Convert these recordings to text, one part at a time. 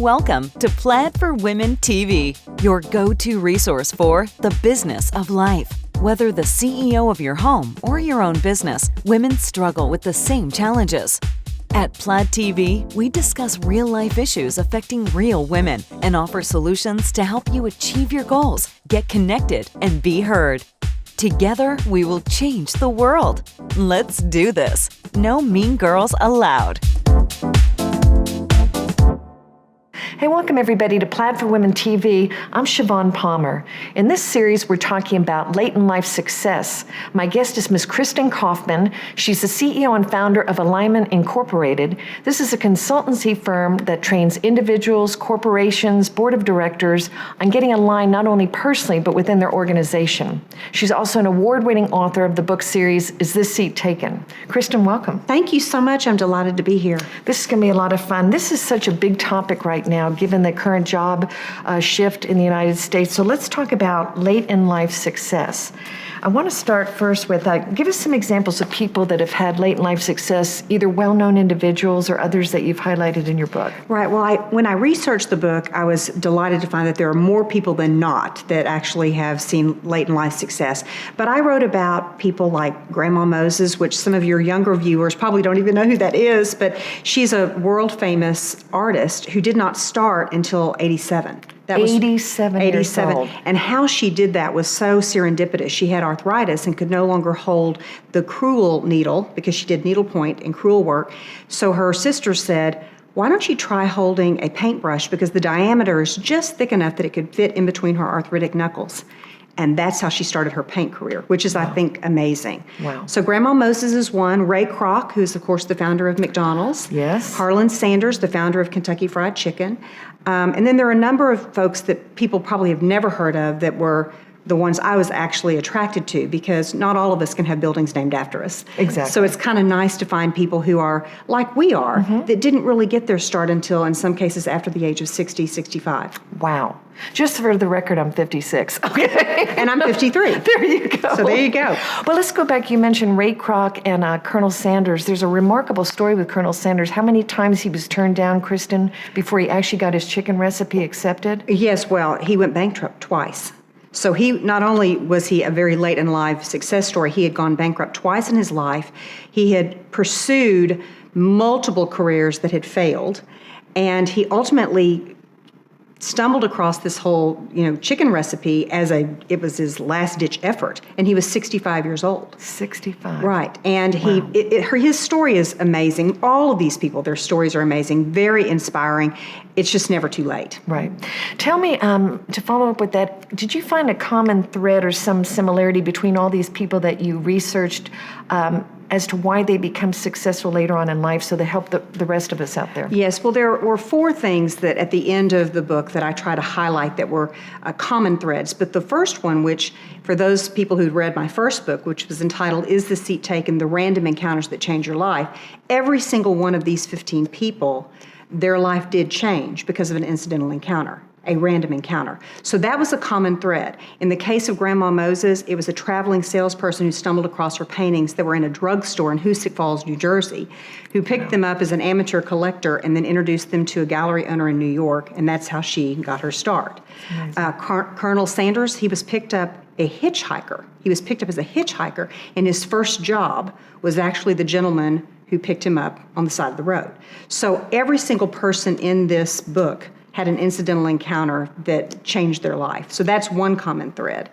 Welcome to Plaid for Women TV, your go-to resource for the business of life. Whether the CEO of your home or your own business, women struggle with the same challenges. At Plaid TV, we discuss real-life issues affecting real women and offer solutions to help you achieve your goals, get connected, and be heard. Together, we will change the world. Let's do this. No mean girls allowed. Hey, welcome everybody to Plaid for Women TV. I'm Siobhan Palmer. In this series, we're talking about late in life success. My guest is Ms. Kristin Kaufman. She's the CEO and founder of Alignment Incorporated. This is a consultancy firm that trains individuals, corporations, board of directors on getting aligned not only personally, but within their organization. She's also an award-winning author of the book series, Is This Seat Taken? Kristin, welcome. Thank you so much. I'm delighted to be here. This is going to be a lot of fun. This is such a big topic right now, given the current job shift in the United States. So let's talk about late in life success. I want to start first with, give us some examples of people that have had late in life success, either well-known individuals or others that you've highlighted in your book. Right. Well, when I researched the book, I was delighted to find that there are more people than not that actually have seen late in life success. But I wrote about people like Grandma Moses, which some of your younger viewers probably don't even know who that is, but she's a world-famous artist who did not start until 87. That was 87 years old. And how she did that was so serendipitous. She had arthritis and could no longer hold the crewel needle because she did needlepoint and crewel work. So her sister said, why don't you try holding a paintbrush because the diameter is just thick enough that it could fit in between her arthritic knuckles. And that's how she started her paint career, which is, I think, amazing. Wow. So Grandma Moses is one. Ray Kroc, who's, of course, the founder of McDonald's. Yes. Harlan Sanders, the founder of Kentucky Fried Chicken. And then there are a number of folks that people probably have never heard of that were the ones I was actually attracted to, because not all of us can have buildings named after us. Exactly. So it's kind of nice to find people who are like we are, that didn't really get their start until, in some cases, after the age of 60, 65. Wow. Just for the record, I'm 56. Okay. And I'm 53. There you go. So there you go. Well, let's go back. You mentioned Ray Kroc and Colonel Sanders. There's a remarkable story with Colonel Sanders. How many times he was turned down, Kristin, before he actually got his chicken recipe accepted? Yes, well, he went bankrupt twice. So he, not only was he a very late in life success story, he had gone bankrupt twice in his life. He had pursued multiple careers that had failed, and he ultimately stumbled across this whole, chicken recipe it was his last-ditch effort, and he was 65 years old. 65. Right, and Wow. his story is amazing. All of these people, their stories are amazing, very inspiring. It's just never too late. Right. Tell me, to follow up with that, did you find a common thread or some similarity between all these people that you researched as to why they become successful later on in life so they help the rest of us out there? Yes, well, there were four things that at the end of the book that I try to highlight that were common threads. But the first one, which for those people who'd read my first book, which was entitled Is This Seat Taken? The Random Encounters That Change Your Life, every single one of these 15 people, their life did change because of an incidental encounter, a random encounter. So that was a common thread. In the case of Grandma Moses, it was a traveling salesperson who stumbled across her paintings that were in a drugstore in Hoosick Falls, New Jersey, who picked them up as an amateur collector and then introduced them to a gallery owner in New York, and that's how she got her start. Colonel Sanders, he was picked up a hitchhiker. He was picked up as a hitchhiker, and his first job was actually the gentleman who picked him up on the side of the road. So every single person in this book had an incidental encounter that changed their life. So that's one common thread.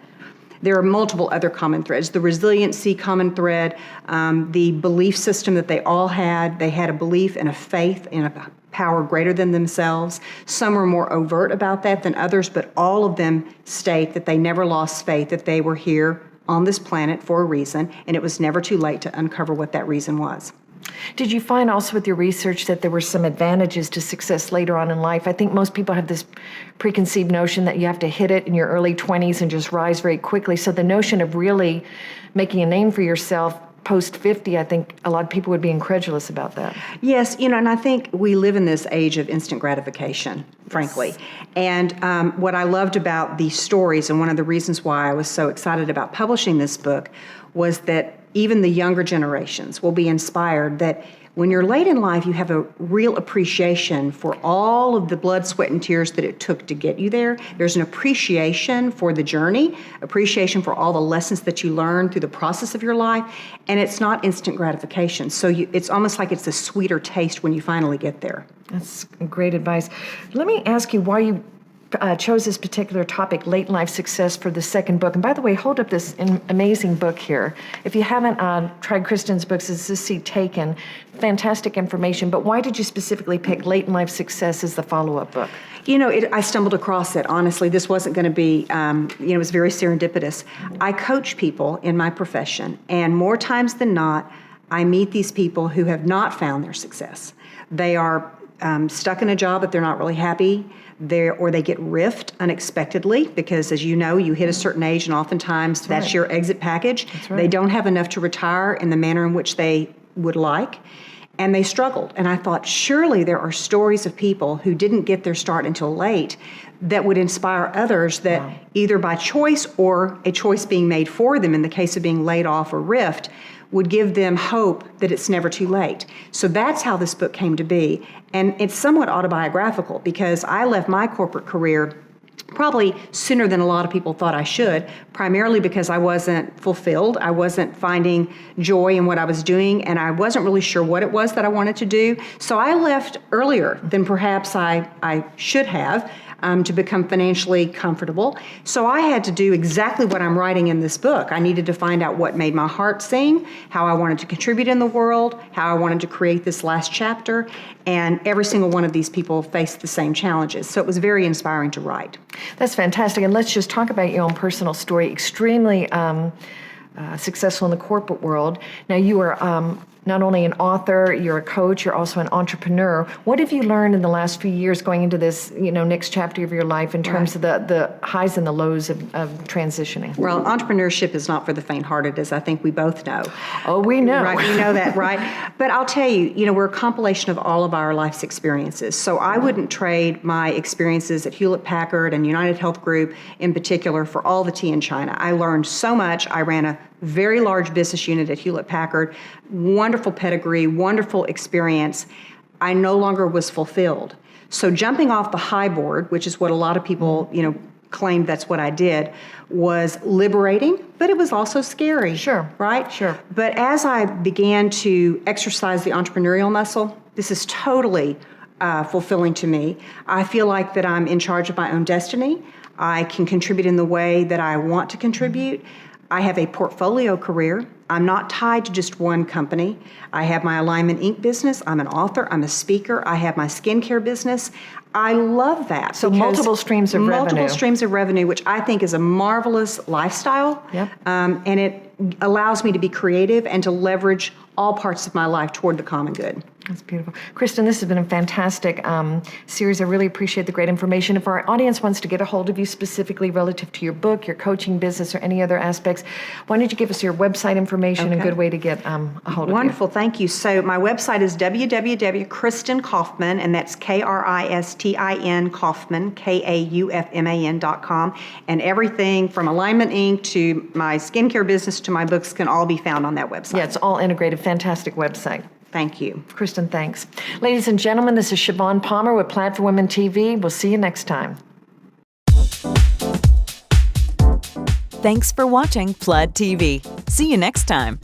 There are multiple other common threads. The resiliency common thread, the belief system that they all had. They had a belief and a faith in a power greater than themselves. Some were more overt about that than others, but all of them state that they never lost faith, that they were here on this planet for a reason, and it was never too late to uncover what that reason was. Did you find also with your research that there were some advantages to success later on in life? I think most people have this preconceived notion that you have to hit it in your early 20s and just rise very quickly. So the notion of really making a name for yourself post 50, I think a lot of people would be incredulous about that. Yes, and I think we live in this age of instant gratification, frankly. Yes. And what I loved about these stories, and one of the reasons why I was so excited about publishing this book, was that even the younger generations will be inspired that when you're late in life, you have a real appreciation for all of the blood, sweat, and tears that it took to get you there. There's an appreciation for the journey, appreciation for all the lessons that you learned through the process of your life, and it's not instant gratification. So it's almost like it's a sweeter taste when you finally get there. That's great advice. Let me ask you why you chose this particular topic, late life success, for the second book. And by the way, hold up this amazing book here. If you haven't tried Kristin's books, it's The Seat Taken. Fantastic information. But why did you specifically pick Late in Life Success as the follow-up book? I stumbled across it. Honestly, this wasn't going to be, it was very serendipitous. I coach people in my profession, and more times than not, I meet these people who have not found their success. They are stuck in a job that they're not really happy, or they get riffed unexpectedly because, as you know, you hit a certain age and oftentimes that's your exit package. That's right. They don't have enough to retire in the manner in which they would like, and they struggled. And I thought, surely there are stories of people who didn't get their start until late that would inspire others that either by choice or a choice being made for them in the case of being laid off or riffed would give them hope that it's never too late. So that's how this book came to be. And it's somewhat autobiographical because I left my corporate career probably sooner than a lot of people thought I should, primarily because I wasn't fulfilled. I wasn't finding joy in what I was doing, and I wasn't really sure what it was that I wanted to do. So I left earlier than perhaps I should have. To become financially comfortable. So I had to do exactly what I'm writing in this book. I needed to find out what made my heart sing, how I wanted to contribute in the world, how I wanted to create this last chapter, and every single one of these people faced the same challenges. So it was very inspiring to write. That's fantastic. And let's just talk about your own personal story. Extremely successful in the corporate world. Now, you are not only an author, you're a coach, you're also an entrepreneur. What have you learned in the last few years going into this, next chapter of your life in terms of the highs and the lows of transitioning? Well, entrepreneurship is not for the faint-hearted, as I think we both know. Oh, we know. Right, we know that, right? But I'll tell you, we're a compilation of all of our life's experiences. So I wouldn't trade my experiences at Hewlett-Packard and United Health Group in particular for all the tea in China. I learned so much. I ran a very large business unit at Hewlett-Packard, wonderful pedigree, wonderful experience. I no longer was fulfilled. So jumping off the high board, which is what a lot of people, claimed that's what I did, was liberating, but it was also scary. Sure. Right? Sure. But as I began to exercise the entrepreneurial muscle, this is totally fulfilling to me. I feel like that I'm in charge of my own destiny. I can contribute in the way that I want to contribute. I have a portfolio career. I'm not tied to just one company. I have my Alignment Inc. business. I'm an author. I'm a speaker. I have my skincare business. I love that. So multiple streams of revenue. Multiple streams of revenue, which I think is a marvelous lifestyle. Yep. And it allows me to be creative and to leverage all parts of my life toward the common good. That's beautiful. Kristin, this has been a fantastic series. I really appreciate the great information. If our audience wants to get a hold of you specifically relative to your book, your coaching business, or any other aspects, why don't you give us your website information, a good way to get a hold of you. Wonderful, thank you. So my website is www.Kristin Kaufman, and that's Kristin Kaufman, KAUFMAN.com. And everything from Alignment Inc. to my skincare business to my books can all be found on that website. Yeah, it's all integrated. Fantastic website. Thank you. Kristin, thanks. Ladies and gentlemen, this is Siobhan Palmer with Plaid for Women TV. We'll see you next time. Thanks for watching Plaid TV. See you next time.